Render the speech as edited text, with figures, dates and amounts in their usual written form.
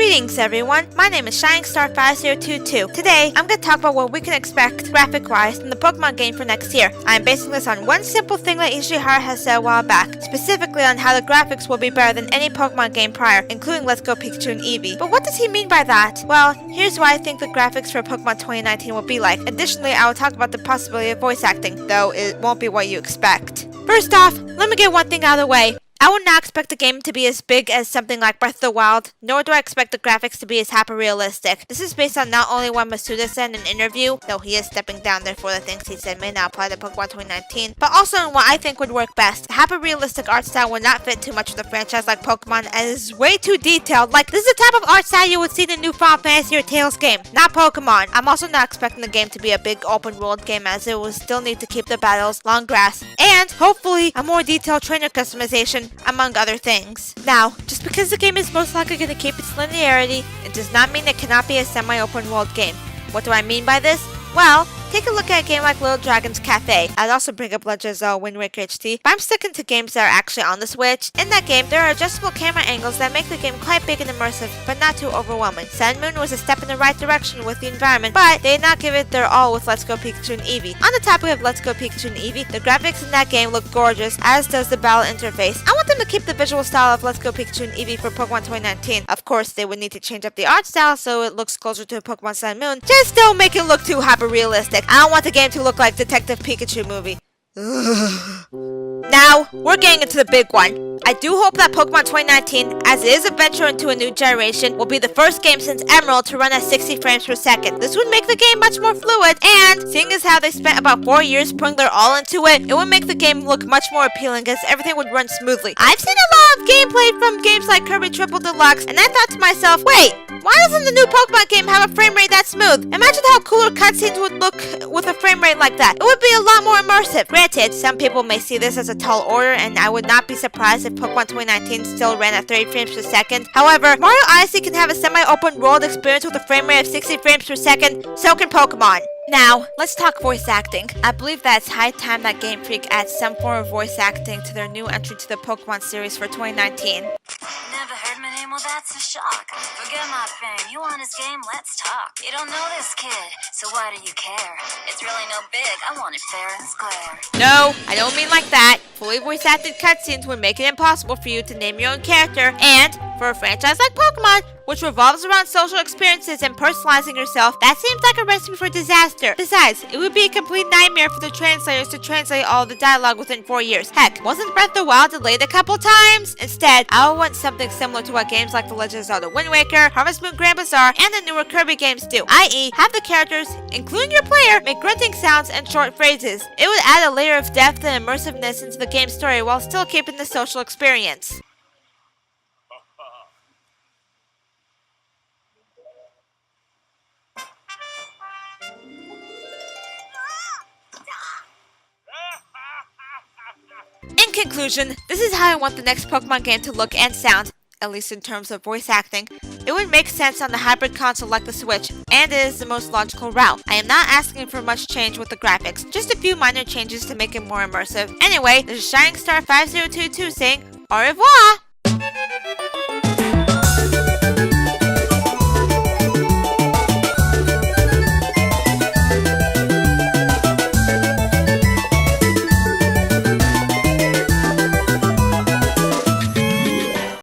Greetings everyone, my name is ShiningStar5022. Today, I'm going to talk about what we can expect graphic-wise from the Pokemon game for next year. I'm basing this on one simple thing that Ishihara has said a while back, specifically on how the graphics will be better than any Pokemon game prior, including Let's Go Pikachu and Eevee. But what does he mean by that? Well, here's what I think the graphics for Pokemon 2019 will be like. Additionally, I will talk about the possibility of voice acting, though it won't be what you expect. First off, let me get one thing out of the way. I would not expect the game to be as big as something like Breath of the Wild, nor do I expect the graphics to be as hyper-realistic. This is based on not only what Masuda said in an interview, though he is stepping down, therefore the things he said may not apply to Pokemon 2019, but also in what I think would work best. The hyper-realistic art style would not fit too much with a franchise like Pokemon, as it is way too detailed. Like, this is the type of art style you would see in a new Final Fantasy or Tales game, not Pokemon. I'm also not expecting the game to be a big open-world game, as it will still need to keep the battles long grass, and hopefully a more detailed trainer customization, among other things. Now, just because the game is most likely going to keep its linearity, it does not mean it cannot be a semi-open world game. What do I mean by this? Well, take a look at a game like Little Dragon's Cafe. I'd also bring up Legend of Zelda Wind Waker HD, but I'm sticking to games that are actually on the Switch. In that game, there are adjustable camera angles that make the game quite big and immersive, but not too overwhelming. Sun Moon was a step in the right direction with the environment, but they did not give it their all with Let's Go Pikachu and Eevee. On the topic of Let's Go Pikachu and Eevee, the graphics in that game look gorgeous, as does the battle interface. I want them to keep the visual style of Let's Go Pikachu and Eevee for Pokemon 2019. Of course, they would need to change up the art style so it looks closer to Pokemon Sun Moon. Just don't make it look too hyper-realistic. I don't want the game to look like Detective Pikachu movie. Now, we're getting into the big one. I do hope that Pokemon 2019, as it is a venture into a new generation, will be the first game since Emerald to run at 60 frames per second. This would make the game much more fluid, and seeing as how they spent about 4 years putting their all into it, it would make the game look much more appealing as everything would run smoothly. I've seen a lot of gameplay from games like Kirby Triple Deluxe, and I thought to myself, wait, why doesn't the new Pokemon game have a frame rate that smooth? Imagine how cooler cutscenes would look with a frame rate like that. It would be a lot more immersive. Granted, some people may see this as a tall order, and I would not be surprised if Pokemon 2019 still ran at 30 frames per second. However, Mario Odyssey can have a semi-open world experience with a frame rate of 60 frames per second, so can Pokemon. Now, let's talk voice acting. I believe that it's high time that Game Freak adds some form of voice acting to their new entry to the Pokemon series for 2019. Never heard my name? Well, that's a shock. Forget my fame. You want his game? Let's talk. You don't know this kid, so why do you care? It's really no big. I want it fair and square. No, I don't mean like that. Fully voice acted cutscenes would make it impossible for you to name your own character, and for a franchise like Pokemon, which revolves around social experiences and personalizing yourself, that seems like a recipe for disaster. Besides, it would be a complete nightmare for the translators to translate all the dialogue within 4 years. Heck, wasn't Breath of the Wild delayed a couple times? Instead, I would want something similar to what games like The Legend of Zelda Wind Waker, Harvest Moon Grand Bazaar, and the newer Kirby games do, i.e. have the characters, including your player, make grunting sounds and short phrases. It would add a layer of depth and immersiveness into the game's story while still keeping the social experience. In conclusion, this is how I want the next Pokemon game to look and sound, at least in terms of voice acting. It would make sense on the hybrid console like the Switch, and it is the most logical route. I am not asking for much change with the graphics, just a few minor changes to make it more immersive. Anyway, this is ShiningStar5022 saying au revoir!